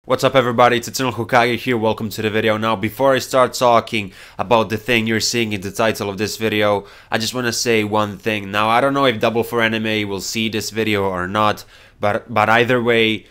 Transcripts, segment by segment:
What's up everybody, it's Eternal Hokage here, welcome to the video. Now before I start talking about the thing you're seeing in the title of this video, I just want to say one thing. Now I don't know if Double for Anime will see this video or not, but either way,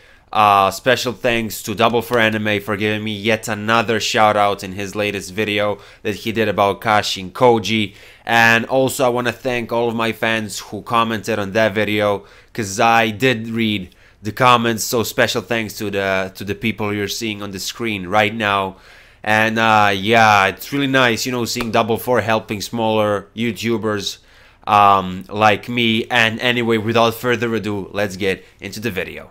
special thanks to Double for Anime for giving me yet another shout out in his latest video that he did about Kashi and Koji. And also I want to thank all of my fans who commented on that video, because I did read the comments, so special thanks to the people you're seeing on the screen right now. And yeah, it's really nice, you know, seeing Double 4 helping smaller YouTubers like me. And anyway, without further ado, let's get into the video.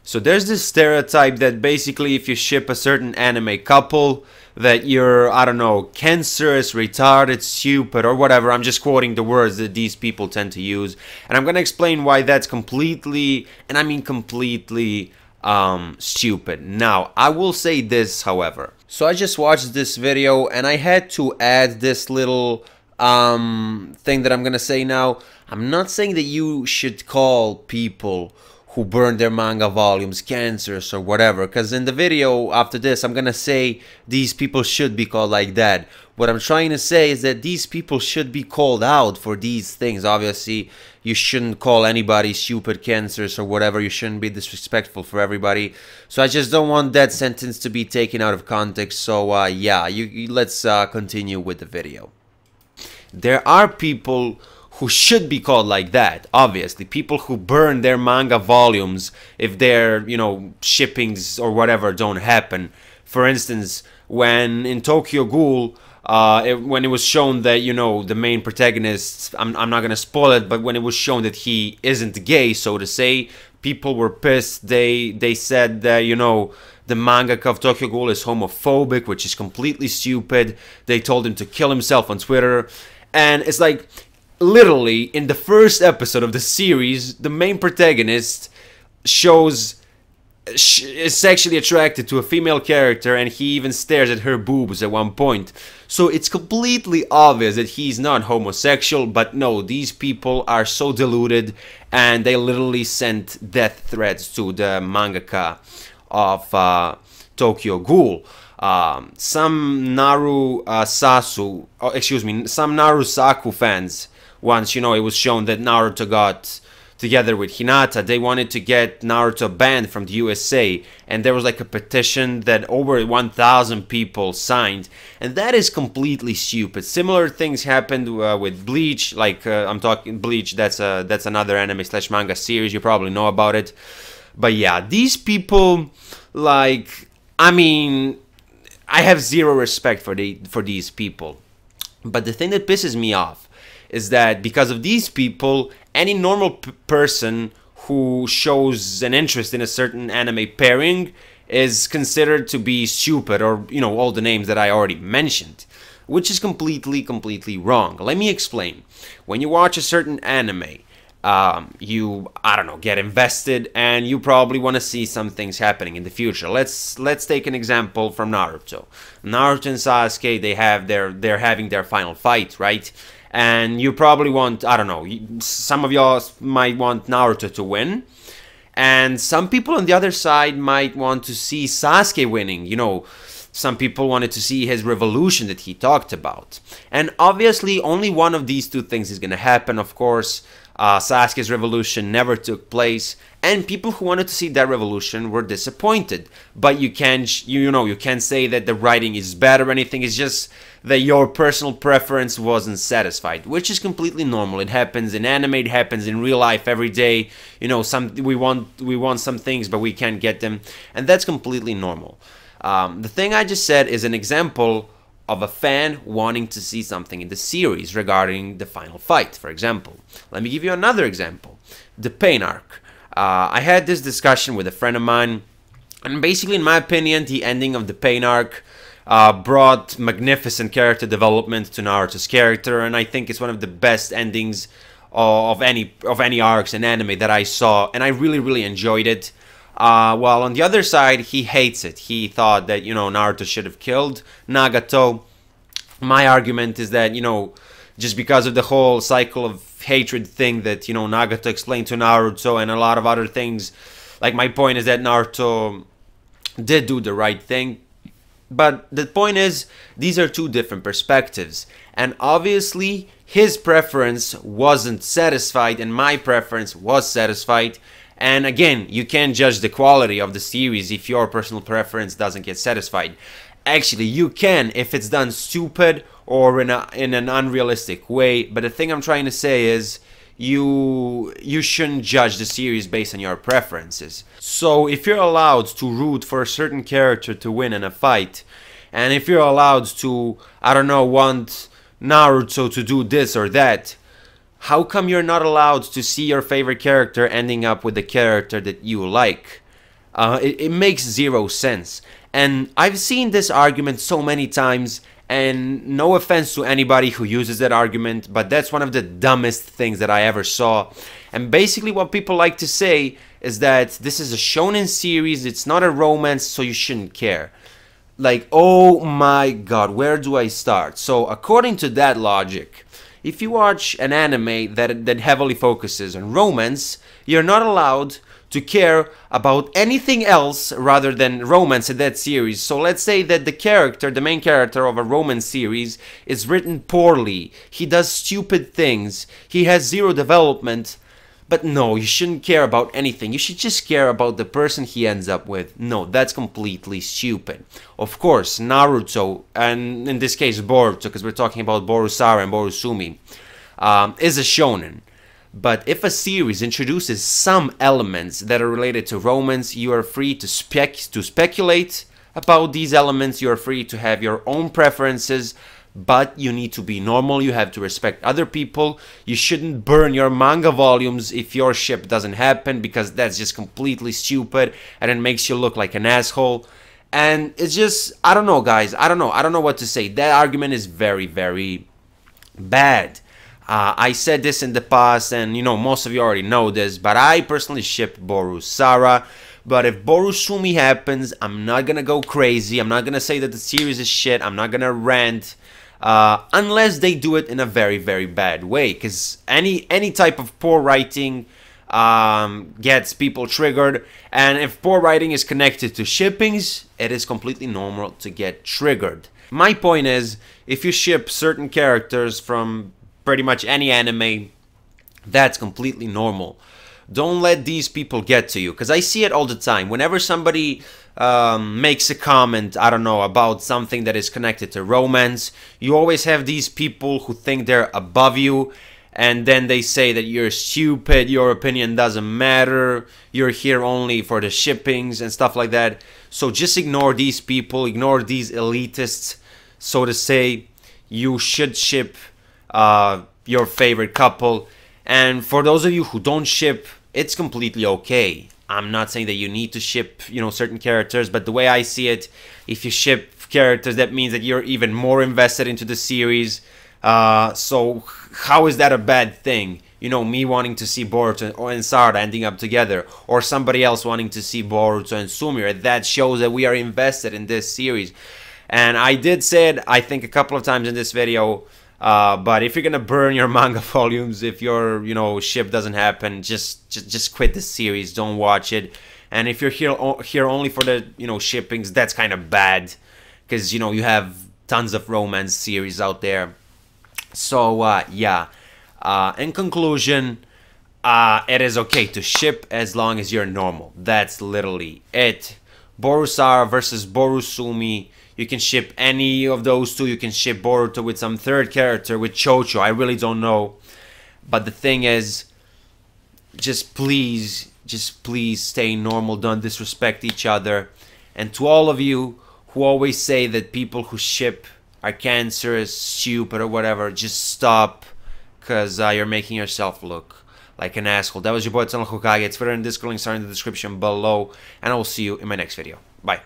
So there's this stereotype that basically if you ship a certain anime couple, that you're, I don't know, cancerous, retarded, stupid, or whatever. I'm just quoting the words that these people tend to use. And I'm gonna explain why that's completely, and I mean completely, stupid. Now, I will say this, however. So I just watched this video and I had to add this little thing that I'm gonna say now. I'm not saying that you should call people who burn their manga volumes cancerous or whatever, because in the video after this I'm gonna say these people should be called like that. What I'm trying to say is that these people should be called out for these things. Obviously you shouldn't call anybody stupid, cancerous, or whatever. You shouldn't be disrespectful for everybody. So I just don't want that sentence to be taken out of context. So yeah, let's continue with the video. There are people who should be called like that, obviously. People who burn their manga volumes if their, you know, shippings or whatever don't happen. For instance, when in Tokyo Ghoul, when it was shown that, you know, the main protagonist, I'm not gonna spoil it, but when it was shown that he isn't gay, so to say, people were pissed. They said that, you know, the mangaka of Tokyo Ghoul is homophobic, which is completely stupid. They told him to kill himself on Twitter. And it's like, literally, in the first episode of the series, the main protagonist is sexually attracted to a female character, and he even stares at her boobs at one point. So it's completely obvious that he's not homosexual, but no, these people are so deluded, and they literally sent death threats to the mangaka of Tokyo Ghoul. Some Naru Saku fans, once, you know, it was shown that Naruto got together with Hinata, they wanted to get Naruto banned from the USA, and there was like a petition that over 1,000 people signed, and that is completely stupid. Similar things happened with Bleach, like I'm talking Bleach, that's another anime slash manga series, you probably know about it. But yeah, these people, like, I mean, I have zero respect for these people. But the thing that pisses me off is that because of these people, any normal person who shows an interest in a certain anime pairing is considered to be stupid, or, you know, all the names that I already mentioned, which is completely wrong. Let me explain. When you watch a certain anime, you, I don't know, get invested, and you probably want to see some things happening in the future. Let's take an example from Naruto. Naruto and Sasuke, they're having their final fight, right? And you probably want, I don't know, some of y'all might want Naruto to win, and some people on the other side might want to see Sasuke winning. You know, some people wanted to see his revolution that he talked about. And obviously only one of these two things is going to happen. Of course, Sasuke's revolution never took place, and people who wanted to see that revolution were disappointed. But you can't, you know, you can't say that the writing is bad or anything. It's just that your personal preference wasn't satisfied, which is completely normal. It happens in anime, it happens in real life every day. You know, we want some things, but we can't get them, and that's completely normal. The thing I just said is an example of a fan wanting to see something in the series regarding the final fight, for example. Let me give you another example. The Pain arc. I had this discussion with a friend of mine, and basically, in my opinion, the ending of the Pain arc brought magnificent character development to Naruto's character, and I think it's one of the best endings of any arcs in anime that I saw, and I really enjoyed it. While on the other side, he hates it. He thought that, Naruto should have killed Nagato. My argument is that, just because of the whole cycle of hatred thing that, Nagato explained to Naruto and a lot of other things, like, my point is that Naruto did do the right thing. But the point is, these are two different perspectives. And obviously, his preference wasn't satisfied and my preference was satisfied. And again, you can't judge the quality of the series if your personal preference doesn't get satisfied. Actually, you can if it's done stupid or in an unrealistic way. But the thing I'm trying to say is, you shouldn't judge the series based on your preferences. So if you're allowed to root for a certain character to win in a fight, and if you're allowed to, I don't know, want Naruto to do this or that, how come you're not allowed to see your favorite character ending up with the character that you like? It makes zero sense. And I've seen this argument so many times, and no offense to anybody who uses that argument, but that's one of the dumbest things that I ever saw. And basically what people like to say is that this is a shonen series, it's not a romance, so you shouldn't care. Like, oh my god, where do I start? So according to that logic, if you watch an anime that heavily focuses on romance, you're not allowed to care about anything else rather than romance in that series. So let's say that the main character of a romance series is written poorly, he does stupid things, he has zero development, but no, you shouldn't care about anything, you should just care about the person he ends up with. No, that's completely stupid. Of course, Naruto, and in this case Boruto, because we're talking about BoruSara and BoruSumi, is a shonen. But if a series introduces some elements that are related to romance, you are free to speculate about these elements, you are free to have your own preferences, but you need to be normal, you have to respect other people, you shouldn't burn your manga volumes if your ship doesn't happen, because that's just completely stupid and it makes you look like an asshole. And it's just, I don't know guys, I don't know what to say. That argument is very, very bad. I said this in the past, and most of you already know this, but I personally ship BoruSara. But if BoruSumi happens, I'm not gonna go crazy, I'm not gonna say that the series is shit, I'm not gonna rant, unless they do it in a very, very bad way, because any type of poor writing gets people triggered, and if poor writing is connected to shippings, it is completely normal to get triggered. My point is, if you ship certain characters from pretty much any anime, that's completely normal. Don't let these people get to you, because I see it all the time. Whenever somebody makes a comment, I don't know, about something that is connected to romance, you always have these people who think they're above you, and then they say that you're stupid, your opinion doesn't matter, you're here only for the shippings and stuff like that. So just ignore these people, ignore these elitists, so to say. You should ship your favorite couple, and for those of you who don't ship, it's completely okay. I'm not saying that you need to ship, certain characters, but the way I see it, if you ship characters, that means that you're even more invested into the series. So how is that a bad thing? Me wanting to see Boruto and Sarada ending up together, or somebody else wanting to see Boruto and Sumi. That shows that we are invested in this series. And I did say it, I think, a couple of times in this video, but if you're gonna burn your manga volumes, if your ship doesn't happen, just quit the series, don't watch it. And if you're here only for the shippings, that's kind of bad, because you have tons of romance series out there. So yeah, in conclusion, it is okay to ship as long as you're normal. That's literally it. BoruSara versus BoruSumi. You can ship any of those two. You can ship Boruto with some third character, with Chocho. I really don't know. But the thing is, just please stay normal. Don't disrespect each other. And to all of you who always say that people who ship are cancerous, stupid, or whatever, just stop. Because you're making yourself look like an asshole. That was your boy, Hokage. It's Twitter and Discord links are in the description below. And I will see you in my next video. Bye.